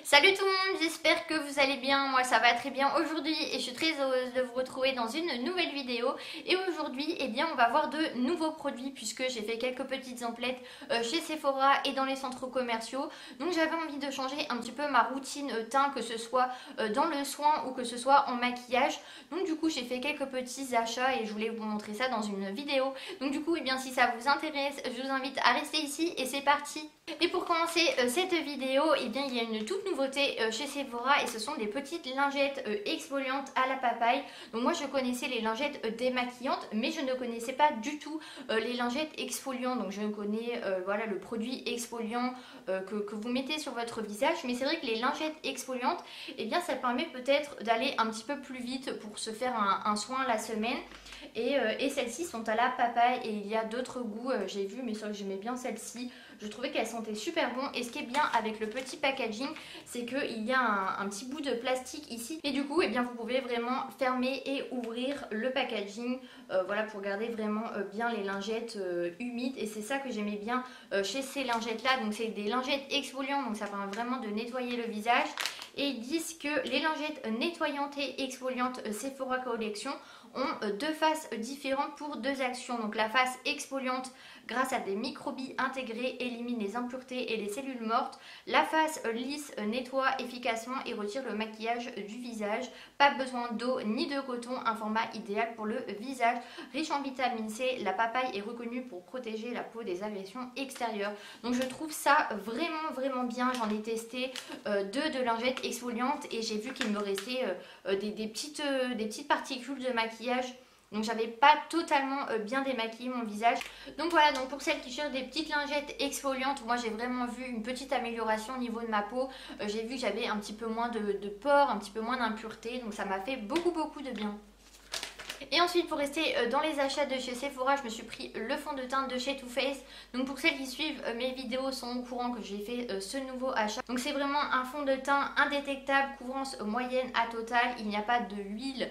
Salut tout le monde, j'espère que vous allez bien, moi ça va très bien aujourd'hui et je suis très heureuse de vous retrouver dans une nouvelle vidéo. Et aujourd'hui, eh bien, on va voir de nouveaux produits puisque j'ai fait quelques petites emplettes chez Sephora et dans les centres commerciaux. Donc j'avais envie de changer un petit peu ma routine teint, que ce soit dans le soin ou que ce soit en maquillage. Donc du coup j'ai fait quelques petits achats et je voulais vous montrer ça dans une vidéo. Donc du coup, eh bien, si ça vous intéresse, je vous invite à rester ici et c'est parti. Et pour commencer cette vidéo, eh bien, il y a une toute nouveauté chez Sephora et ce sont des petites lingettes exfoliantes à la papaye. Donc moi je connaissais les lingettes démaquillantes mais je ne connaissais pas du tout les lingettes exfoliantes. Donc je connais voilà, le produit exfoliant que vous mettez sur votre visage, mais c'est vrai que les lingettes exfoliantes, eh bien, ça permet peut-être d'aller un petit peu plus vite pour se faire un soin la semaine. Et celles-ci sont à la papaye et il y a d'autres goûts, j'ai vu, mais c'est vrai que j'aimais bien celle-ci. Je trouvais qu'elle sentait super bon. Et ce qui est bien avec le petit packaging, c'est qu'il y a un petit bout de plastique ici. Et du coup, eh bien, vous pouvez vraiment fermer et ouvrir le packaging, voilà, pour garder vraiment bien les lingettes humides. Et c'est ça que j'aimais bien chez ces lingettes-là. Donc c'est des lingettes exfoliantes, donc ça permet vraiment de nettoyer le visage. Et ils disent que les lingettes nettoyantes et exfoliantes Sephora Collection ont deux faces différentes pour deux actions. Donc la face exfoliante, grâce à des microbilles intégrées, élimine les impuretés et les cellules mortes. La face lisse nettoie efficacement et retire le maquillage du visage. Pas besoin d'eau ni de coton, un format idéal pour le visage. Riche en vitamine C, la papaye est reconnue pour protéger la peau des agressions extérieures. Donc je trouve ça vraiment bien. J'en ai testé deux de lingettes exfoliantes et j'ai vu qu'il me restait des petites particules de maquillage. Donc j'avais pas totalement bien démaquillé mon visage. Donc voilà, donc pour celles qui cherchent des petites lingettes exfoliantes, moi j'ai vraiment vu une petite amélioration au niveau de ma peau. J'ai vu que j'avais un petit peu moins de pores, un petit peu moins d'impuretés. Donc ça m'a fait beaucoup de bien. Et ensuite, pour rester dans les achats de chez Sephora, je me suis pris le fond de teint de chez Too Faced. Donc pour celles qui suivent mes vidéos sont au courant que j'ai fait ce nouveau achat. Donc c'est vraiment un fond de teint indétectable, couvrance moyenne à totale. Il n'y a pas de huile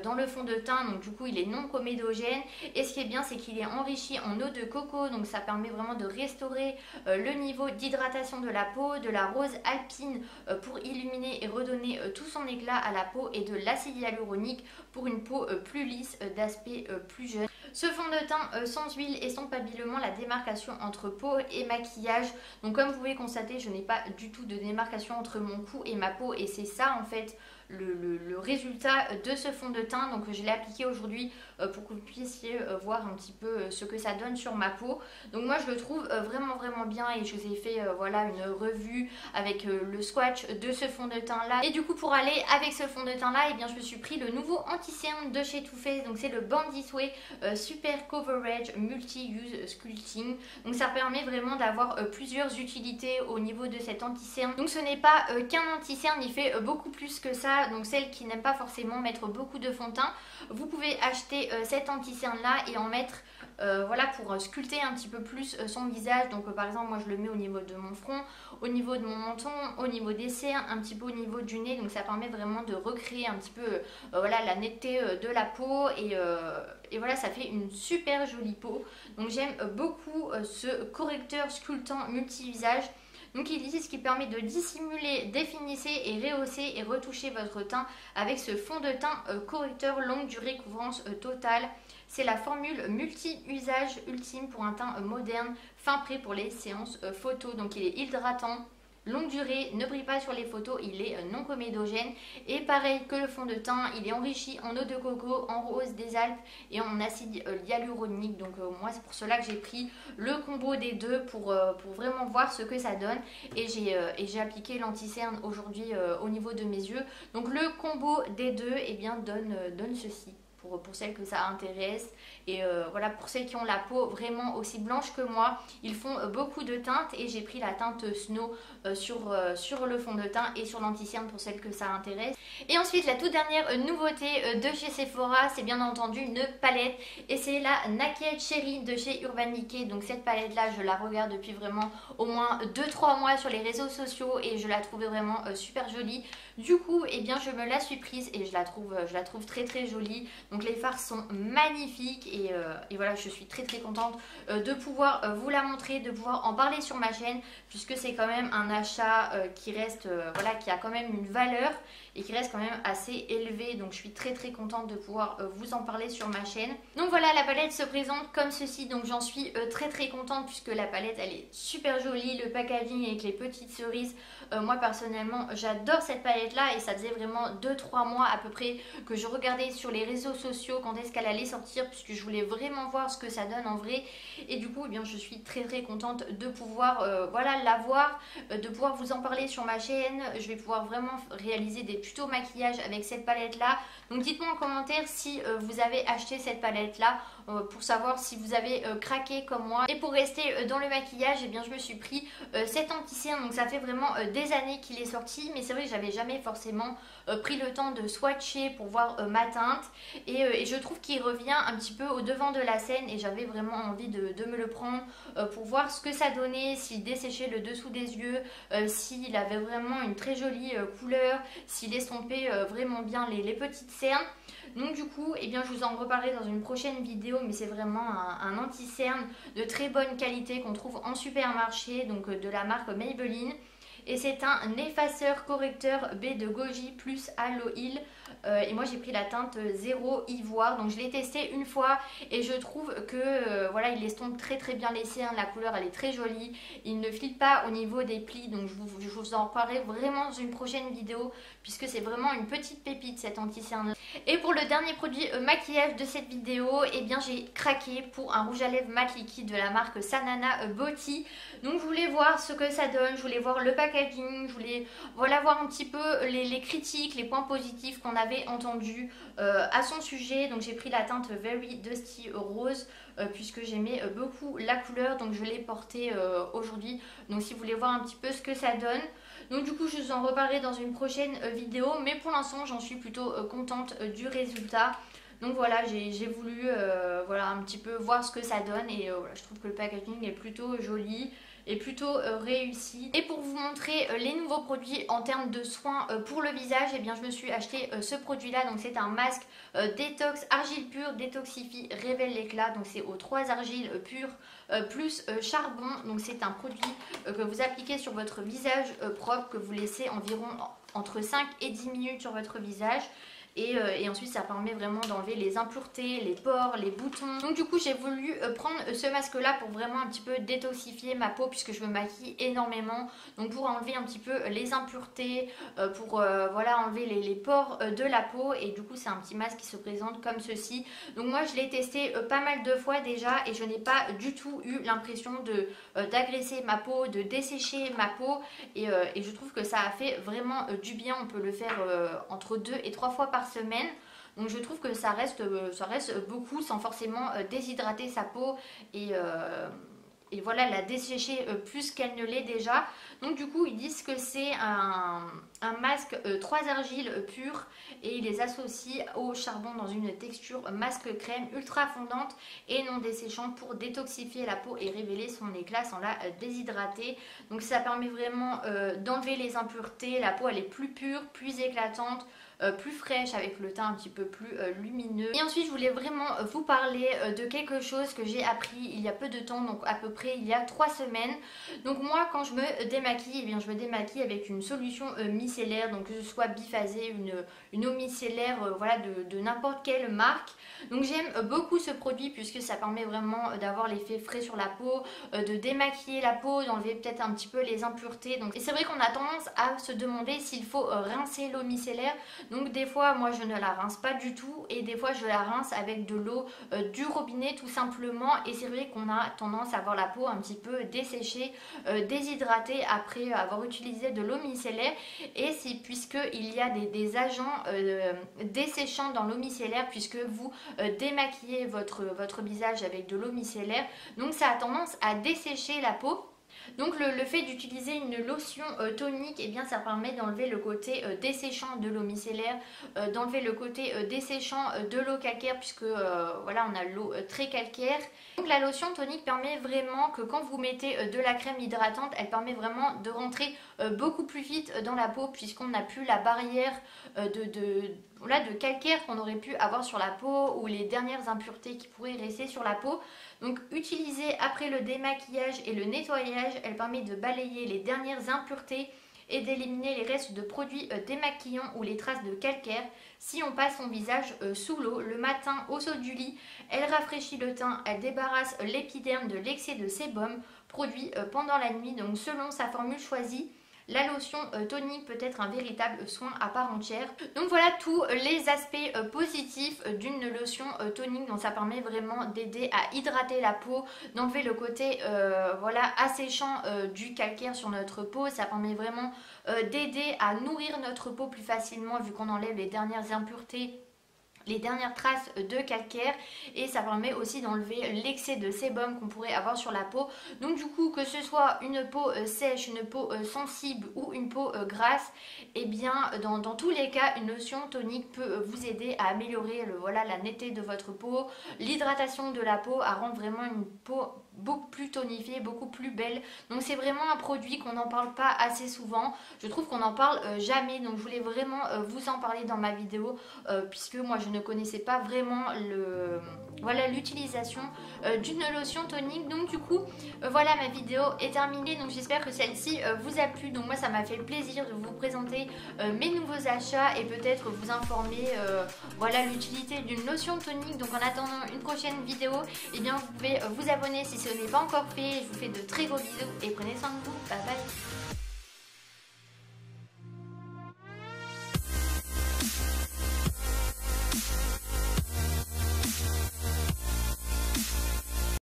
dans le fond de teint, donc du coup il est non comédogène. Et ce qui est bien, c'est qu'il est enrichi en eau de coco, donc ça permet vraiment de restaurer le niveau d'hydratation de la peau, de la rose alpine pour illuminer et redonner tout son éclat à la peau, et de l'acide hyaluronique pour une peau plus lisse, d'aspect plus jeune. Ce fond de teint sans huile et sans habilement la démarcation entre peau et maquillage. Donc comme vous pouvez constater, je n'ai pas du tout de démarcation entre mon cou et ma peau, et c'est ça en fait le résultat de ce fond de teint. Donc je l'ai appliqué aujourd'hui pour que vous puissiez voir un petit peu ce que ça donne sur ma peau. Donc moi je le trouve vraiment bien, et je vous ai fait voilà, une revue avec le swatch de ce fond de teint là. Et du coup, pour aller avec ce fond de teint là, et bien, je me suis pris le nouveau anti-cerne de chez Too Faced. Donc c'est le Born This Way Super Coverage Multi-Use Sculpting. Donc ça permet vraiment d'avoir plusieurs utilités au niveau de cet anti-cerne. Donc ce n'est pas qu'un anti-cerne, il fait beaucoup plus que ça. Donc celles qui n'aiment pas forcément mettre beaucoup de fond de teint, vous pouvez acheter cet anti-cerne là et en mettre voilà, pour sculpter un petit peu plus son visage. Donc par exemple, moi je le mets au niveau de mon front, au niveau de mon menton, au niveau des cernes, un petit peu au niveau du nez. Donc ça permet vraiment de recréer un petit peu voilà, la netteté de la peau, et voilà, ça fait une super jolie peau. Donc j'aime beaucoup ce correcteur sculptant multi-visage. Donc il dit ce qui permet de dissimuler, définisser et rehausser et retoucher votre teint avec ce fond de teint correcteur longue durée, couvrance totale. C'est la formule multi-usage ultime pour un teint moderne, fin prêt pour les séances photos. Donc il est hydratant, longue durée, ne brille pas sur les photos, il est non comédogène. Et pareil que le fond de teint, il est enrichi en eau de coco, en rose des Alpes et en acide hyaluronique. Donc moi c'est pour cela que j'ai pris le combo des deux pour vraiment voir ce que ça donne. Et j'ai appliqué l'anti-cerne aujourd'hui au niveau de mes yeux. Donc le combo des deux, eh bien, donne ceci. Pour celles que ça intéresse, et voilà, pour celles qui ont la peau vraiment aussi blanche que moi, ils font beaucoup de teintes, et j'ai pris la teinte Snow sur le fond de teint et sur l'anti-cerne pour celles que ça intéresse. Et ensuite, la toute dernière nouveauté de chez Sephora, c'est bien entendu une palette, et c'est la Naked Cherry de chez Urban Decay. Donc cette palette là, je la regarde depuis vraiment au moins 2-3 mois sur les réseaux sociaux, et je la trouve vraiment super jolie. Du coup, eh bien, je me la suis prise et je la trouve très jolie. Donc Donc les fards sont magnifiques et voilà, je suis très contente de pouvoir vous la montrer, de pouvoir en parler sur ma chaîne, puisque c'est quand même un achat qui reste, voilà, qui a quand même une valeur et qui reste quand même assez élevé. Donc je suis très contente de pouvoir vous en parler sur ma chaîne. Donc voilà, la palette se présente comme ceci, donc j'en suis très contente puisque la palette elle est super jolie, le packaging avec les petites cerises, moi personnellement j'adore cette palette là et ça faisait vraiment 2-3 mois à peu près que je regardais sur les réseaux sociaux quand est-ce qu'elle allait sortir, puisque je voulais vraiment voir ce que ça donne en vrai. Et du coup eh bien, je suis très contente de pouvoir voilà, l'avoir, de pouvoir vous en parler sur ma chaîne. Je vais pouvoir vraiment réaliser des tutos maquillage avec cette palette là. Donc dites-moi en commentaire si vous avez acheté cette palette là, pour savoir si vous avez craqué comme moi. Et pour rester dans le maquillage, eh bien, je me suis pris cet anti-cerne. Donc ça fait vraiment des années qu'il est sorti, mais c'est vrai que j'avais jamais forcément pris le temps de swatcher pour voir ma teinte. Et je trouve qu'il revient un petit peu au devant de la scène et j'avais vraiment envie de me le prendre pour voir ce que ça donnait, s'il desséchait le dessous des yeux, s'il avait vraiment une très jolie couleur, s'il estompait vraiment bien les petites cernes. Donc du coup, eh bien, je vous en reparlerai dans une prochaine vidéo, mais c'est vraiment un anti-cerne de très bonne qualité qu'on trouve en supermarché, donc de la marque Maybelline. Et c'est un effaceur correcteur B de Goji plus Aloe Heal. Et moi j'ai pris la teinte 0 Ivoire, donc je l'ai testé une fois et je trouve que voilà, il estompe très bien les cernes, la couleur elle est très jolie, il ne file pas au niveau des plis, donc je vous en parlerai vraiment dans une prochaine vidéo puisque c'est vraiment une petite pépite cet anti-cerne. Et pour le dernier produit maquillage de cette vidéo, eh bien j'ai craqué pour un rouge à lèvres mat liquide de la marque Sanana Beauty. Donc je voulais voir ce que ça donne, je voulais voir le packaging, je voulais voilà, voir un petit peu les critiques, les points positifs qu'on avait entendus à son sujet. Donc j'ai pris la teinte Very Dusty Rose puisque j'aimais beaucoup la couleur, donc je l'ai portée aujourd'hui. Donc si vous voulez voir un petit peu ce que ça donne, donc du coup je vous en reparlerai dans une prochaine vidéo, mais pour l'instant j'en suis plutôt contente du résultat. Donc voilà, j'ai voulu voilà, un petit peu voir ce que ça donne et voilà, je trouve que le packaging est plutôt joli et plutôt réussi. Et pour vous montrer les nouveaux produits en termes de soins pour le visage, eh bien je me suis acheté ce produit là. Donc c'est un masque détox argile pure, détoxifie, révèle l'éclat. Donc c'est aux 3 argiles pures plus charbon. Donc c'est un produit que vous appliquez sur votre visage propre, que vous laissez environ entre 5 et 10 minutes sur votre visage. Et ensuite ça permet vraiment d'enlever les impuretés, les pores, les boutons. Donc du coup j'ai voulu prendre ce masque là pour vraiment un petit peu détoxifier ma peau puisque je me maquille énormément. Donc pour enlever un petit peu les impuretés, pour voilà, enlever les pores de la peau. Et du coup c'est un petit masque qui se présente comme ceci. Donc moi je l'ai testé pas mal de fois déjà et je n'ai pas du tout eu l'impression d'agresser ma peau, de dessécher ma peau. Et je trouve que ça a fait vraiment du bien. On peut le faire entre 2 et 3 fois par semaine. Donc je trouve que ça reste beaucoup sans forcément déshydrater sa peau et voilà, la dessécher plus qu'elle ne l'est déjà. Donc du coup ils disent que c'est un masque 3 argiles pures et ils les associent au charbon dans une texture masque crème ultra fondante et non desséchante pour détoxifier la peau et révéler son éclat sans la déshydrater. Donc ça permet vraiment d'enlever les impuretés, la peau elle est plus pure, plus éclatante, plus fraîche avec le teint un petit peu plus lumineux. Et ensuite je voulais vraiment vous parler de quelque chose que j'ai appris il y a peu de temps, donc à peu près il y a 3 semaines. Donc moi quand je me démaquille, eh bien, je me démaquille avec une solution micellaire, donc que ce soit biphasée, une eau micellaire voilà, de n'importe quelle marque. Donc j'aime beaucoup ce produit puisque ça permet vraiment d'avoir l'effet frais sur la peau, de démaquiller la peau, d'enlever peut-être un petit peu les impuretés. Donc, et c'est vrai qu'on a tendance à se demander s'il faut rincer l'eau micellaire. Donc des fois moi je ne la rince pas du tout et des fois je la rince avec de l'eau du robinet tout simplement. Et c'est vrai qu'on a tendance à avoir la peau un petit peu desséchée, déshydratée après avoir utilisé de l'eau micellaire. Et c'est puisqu'il y a des agents desséchants dans l'eau micellaire puisque vous démaquillez votre visage avec de l'eau micellaire. Donc ça a tendance à dessécher la peau. Donc le fait d'utiliser une lotion tonique, eh bien ça permet d'enlever le côté desséchant de l'eau micellaire, d'enlever le côté desséchant de l'eau calcaire puisque voilà, on a l'eau très calcaire. Donc la lotion tonique permet vraiment que quand vous mettez de la crème hydratante, elle permet vraiment de rentrer beaucoup plus vite dans la peau puisqu'on n'a plus la barrière voilà, de calcaire qu'on aurait pu avoir sur la peau ou les dernières impuretés qui pourraient rester sur la peau. Donc utilisée après le démaquillage et le nettoyage, elle permet de balayer les dernières impuretés et d'éliminer les restes de produits démaquillants ou les traces de calcaire. Si on passe son visage sous l'eau le matin au saut du lit, elle rafraîchit le teint, elle débarrasse l'épiderme de l'excès de sébum produit pendant la nuit. Donc selon sa formule choisie, la lotion tonique peut être un véritable soin à part entière. Donc voilà tous les aspects positifs d'une lotion tonique. Donc ça permet vraiment d'aider à hydrater la peau, d'enlever le côté voilà, asséchant du calcaire sur notre peau. Ça permet vraiment d'aider à nourrir notre peau plus facilement vu qu'on enlève les dernières impuretés, les dernières traces de calcaire, et ça permet aussi d'enlever l'excès de sébum qu'on pourrait avoir sur la peau. Donc du coup, que ce soit une peau sèche, une peau sensible ou une peau grasse, et bien dans tous les cas, une lotion tonique peut vous aider à améliorer voilà, la netteté de votre peau, l'hydratation de la peau, à rendre vraiment une peau beaucoup plus tonifiée, beaucoup plus belle. Donc c'est vraiment un produit qu'on n'en parle pas assez souvent. Je trouve qu'on n'en parle jamais, donc je voulais vraiment vous en parler dans ma vidéo puisque moi je ne connaissais pas vraiment voilà, l'utilisation d'une lotion tonique. Donc du coup voilà, ma vidéo est terminée. Donc j'espère que celle-ci vous a plu. Donc moi ça m'a fait plaisir de vous présenter mes nouveaux achats et peut-être vous informer voilà, l'utilité d'une lotion tonique. Donc en attendant une prochaine vidéo, et bien vous pouvez vous abonner si ce n'est pas encore fait. Je vous fais de très gros bisous et prenez soin de vous. Bye bye.